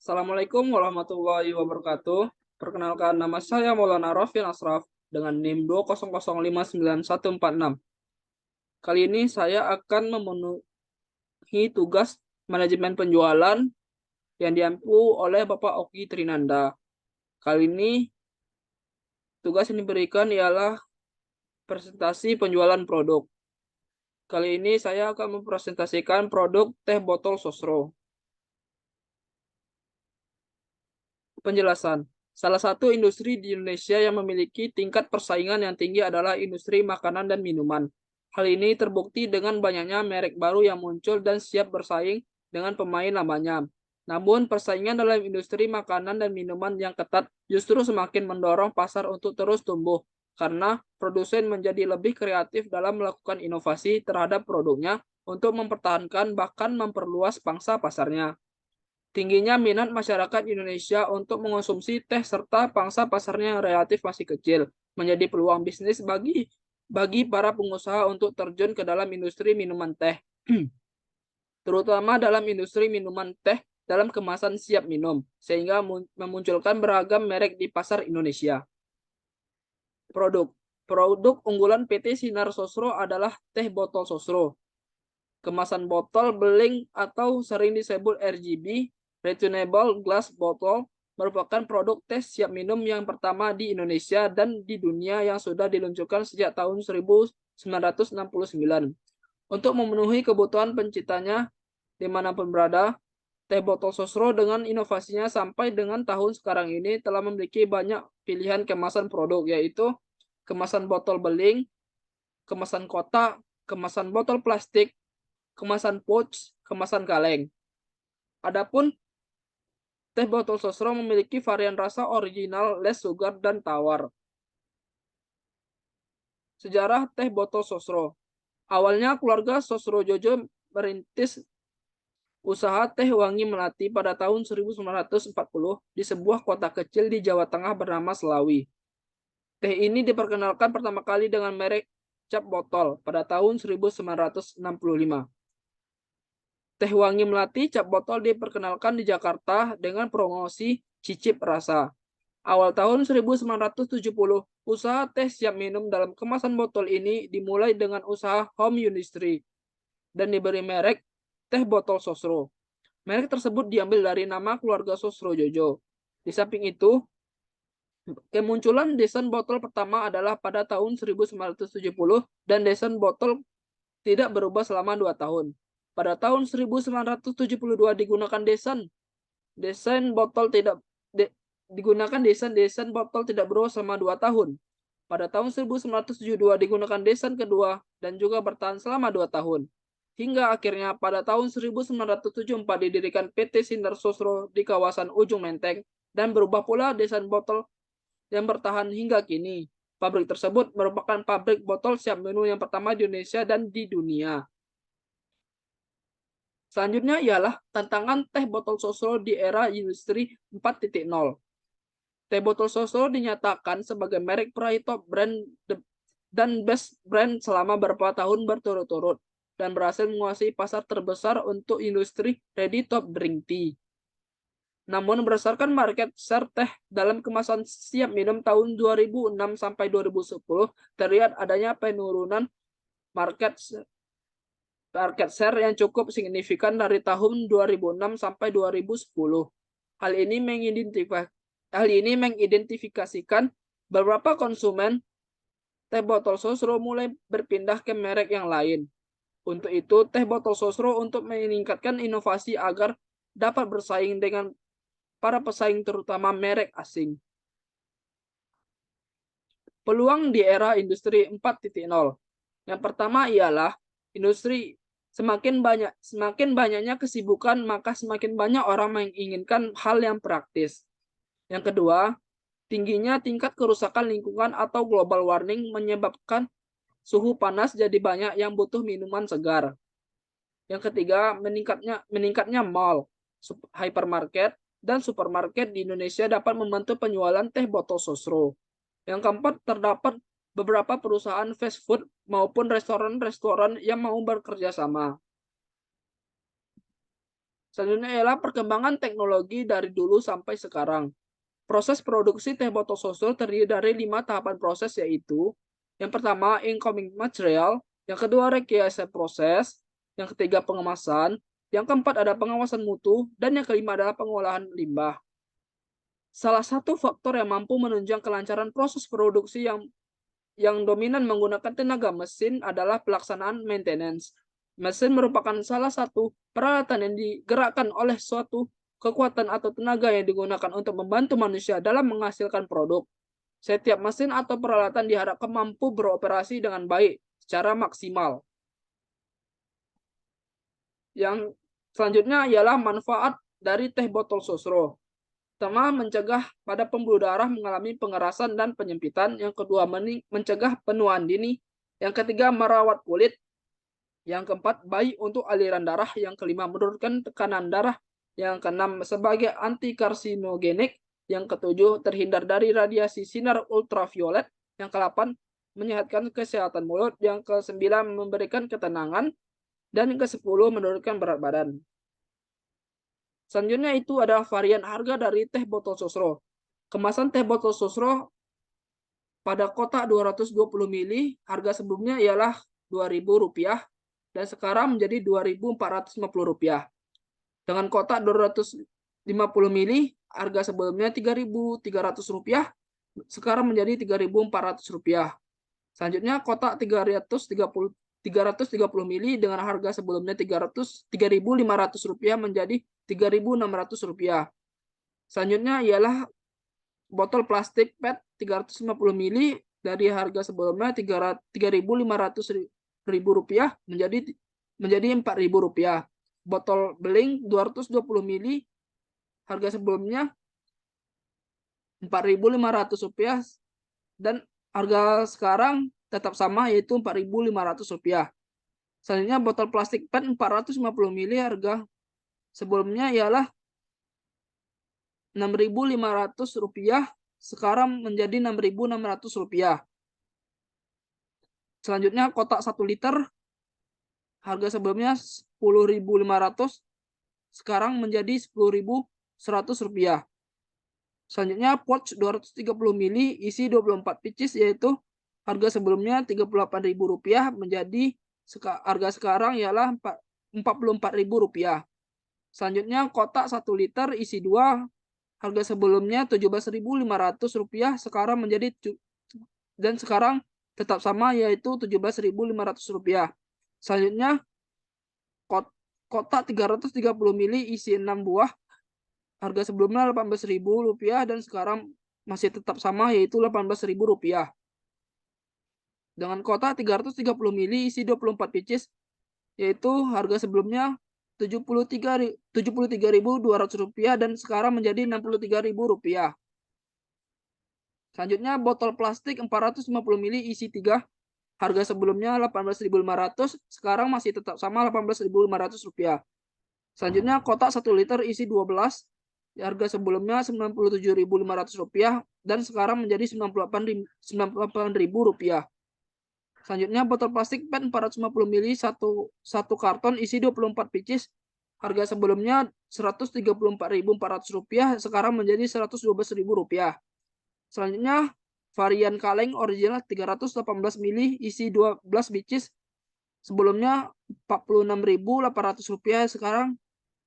Assalamualaikum warahmatullahi wabarakatuh. Perkenalkan, nama saya Maulana Rafil Asraf dengan NIM 200599146. Kali ini saya akan memenuhi tugas manajemen penjualan yang diampu oleh Bapak Oki Trinanda. Kali ini tugas yang diberikan ialah presentasi penjualan produk. Kali ini saya akan mempresentasikan produk teh botol Sosro. Penjelasan. Salah satu industri di Indonesia yang memiliki tingkat persaingan yang tinggi adalah industri makanan dan minuman. Hal ini terbukti dengan banyaknya merek baru yang muncul dan siap bersaing dengan pemain lamanya. Namun, persaingan dalam industri makanan dan minuman yang ketat justru semakin mendorong pasar untuk terus tumbuh, karena produsen menjadi lebih kreatif dalam melakukan inovasi terhadap produknya untuk mempertahankan bahkan memperluas pangsa pasarnya. Tingginya minat masyarakat Indonesia untuk mengonsumsi teh serta pangsa pasarnya yang relatif masih kecil menjadi peluang bisnis bagi para pengusaha untuk terjun ke dalam industri minuman teh, terutama dalam industri minuman teh dalam kemasan siap minum, sehingga memunculkan beragam merek di pasar Indonesia. Produk Produk unggulan PT Sinar Sosro adalah teh botol Sosro. Kemasan botol beling atau sering disebut RGB, Returnable Glass Bottle, merupakan produk teh siap minum yang pertama di Indonesia dan di dunia yang sudah diluncurkan sejak tahun 1969. Untuk memenuhi kebutuhan penciptanya dimanapun berada, teh botol Sosro dengan inovasinya sampai dengan tahun sekarang ini telah memiliki banyak pilihan kemasan produk, yaitu kemasan botol beling, kemasan kotak, kemasan botol plastik, kemasan pouch, kemasan kaleng. Adapun teh botol Sosro memiliki varian rasa original, less sugar, dan tawar. Sejarah teh botol Sosro. Awalnya keluarga Sosro Jojo merintis usaha teh wangi melati pada tahun 1940 di sebuah kota kecil di Jawa Tengah bernama Selawi. Teh ini diperkenalkan pertama kali dengan merek cap botol pada tahun 1965. Teh wangi melati cap botol diperkenalkan di Jakarta dengan promosi cicip rasa. Awal tahun 1970, usaha teh siap minum dalam kemasan botol ini dimulai dengan usaha home industry dan diberi merek teh botol Sosro. Merek tersebut diambil dari nama keluarga Sosro Jojo. Di samping itu, kemunculan desain botol pertama adalah pada tahun 1970 dan desain botol tidak berubah selama 2 tahun. Pada tahun 1972 digunakan desain botol tidak de, digunakan desain botol tidak berubah selama 2 tahun. Pada tahun 1972 digunakan desain kedua dan juga bertahan selama 2 tahun. Hingga akhirnya pada tahun 1974 didirikan PT Sinar Sosro di kawasan Ujung Menteng dan berubah pula desain botol yang bertahan hingga kini. Pabrik tersebut merupakan pabrik botol siap minum yang pertama di Indonesia dan di dunia. Selanjutnya ialah tantangan teh botol Sosro di era industri 4.0. Teh botol Sosro dinyatakan sebagai merek peraih top brand dan best brand selama beberapa tahun berturut-turut dan berhasil menguasai pasar terbesar untuk industri ready top drink tea. Namun berdasarkan market share teh dalam kemasan siap minum tahun 2006 sampai 2010 terlihat adanya penurunan market share yang cukup signifikan dari tahun 2006 sampai 2010. Hal ini mengidentifikasikan beberapa konsumen teh botol Sosro mulai berpindah ke merek yang lain. Untuk itu, teh botol Sosro untuk meningkatkan inovasi agar dapat bersaing dengan para pesaing terutama merek asing. Peluang di era industri 4.0. Yang pertama ialah semakin banyaknya kesibukan, maka semakin banyak orang menginginkan hal yang praktis. Yang kedua, tingginya tingkat kerusakan lingkungan atau global warming menyebabkan suhu panas jadi banyak yang butuh minuman segar. Yang ketiga, meningkatnya mall, hypermarket, dan supermarket di Indonesia dapat membantu penjualan teh botol Sosro. Yang keempat, terdapat beberapa perusahaan fast food maupun restoran-restoran yang mau bekerja sama. Selanjutnya ialah perkembangan teknologi dari dulu sampai sekarang. Proses produksi teh botol sosro terdiri dari 5 tahapan proses, yaitu yang pertama incoming material, yang kedua rekayasa proses, yang ketiga pengemasan, yang keempat ada pengawasan mutu, dan yang kelima adalah pengolahan limbah. Salah satu faktor yang mampu menunjang kelancaran proses produksi yang dominan menggunakan tenaga mesin adalah pelaksanaan maintenance. Mesin merupakan salah satu peralatan yang digerakkan oleh suatu kekuatan atau tenaga yang digunakan untuk membantu manusia dalam menghasilkan produk. Setiap mesin atau peralatan diharapkan mampu beroperasi dengan baik secara maksimal. Yang selanjutnya ialah manfaat dari teh botol sosro. Pertama, mencegah pada pembuluh darah mengalami pengerasan dan penyempitan. Yang kedua, mencegah penuaan dini. Yang ketiga, merawat kulit. Yang keempat, baik untuk aliran darah. Yang kelima, menurunkan tekanan darah. Yang keenam, sebagai antikarsinogenik. Yang ketujuh, terhindar dari radiasi sinar ultraviolet. Yang kedelapan, menyehatkan kesehatan mulut. Yang kesembilan, memberikan ketenangan. Dan yang kesepuluh, menurunkan berat badan. Selanjutnya itu adalah varian harga dari teh botol sosro. Kemasan teh botol sosro pada kotak 220 ml, harga sebelumnya ialah Rp2.000 dan sekarang menjadi Rp2.450. Dengan kotak 250 ml, harga sebelumnya Rp3.300, sekarang menjadi Rp3.400. Selanjutnya kotak 330 ml dengan harga sebelumnya Rp3.500 menjadi Rp3.600. Selanjutnya ialah botol plastik PET 350 ml dari harga sebelumnya Rp3.500 menjadi Rp4.000. Botol beling 220 ml harga sebelumnya Rp4.500 dan harga sekarang tetap sama, yaitu Rp4.500. Selanjutnya botol plastik PET 450 ml harga sebelumnya ialah Rp6.500, sekarang menjadi Rp6.600. Selanjutnya kotak 1 liter harga sebelumnya Rp10.500, sekarang menjadi Rp10.100. Selanjutnya pouch 230 ml isi 24 pieces, yaitu harga sebelumnya Rp38.000 menjadi harga sekarang ialah Rp44.000. Selanjutnya kotak 1 liter isi 2 harga sebelumnya Rp17.500, sekarang menjadi dan sekarang tetap sama, yaitu Rp17.500. Selanjutnya kotak 330 ml isi 6 buah harga sebelumnya Rp18.000 dan sekarang masih tetap sama, yaitu Rp18.000. Dengan kotak 330 ml isi 24 pieces, yaitu harga sebelumnya Rp73.200 dan sekarang menjadi Rp63.000. Selanjutnya botol plastik 450 ml isi 3 harga sebelumnya Rp18.500, sekarang masih tetap sama Rp18.500. Selanjutnya kotak 1 liter isi 12 harga sebelumnya Rp97.500 dan sekarang menjadi Rp98.000. Selanjutnya botol plastik PET 450 ml satu karton isi 24 pieces harga sebelumnya Rp134.400, sekarang menjadi Rp112.000. Selanjutnya varian kaleng original 318 ml isi 12 pieces sebelumnya Rp46.800, sekarang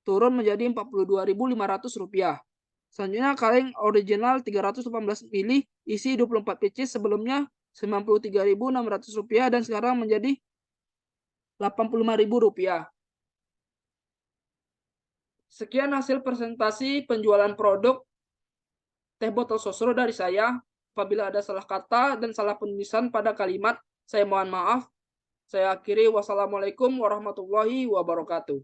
turun menjadi Rp42.500. Selanjutnya kaleng original 318 ml isi 24 pieces sebelumnya Rp93.600 dan sekarang menjadi Rp85.000. Sekian hasil presentasi penjualan produk teh botol sosro dari saya. Apabila ada salah kata dan salah penulisan pada kalimat, saya mohon maaf. Saya akhiri. Wassalamualaikum warahmatullahi wabarakatuh.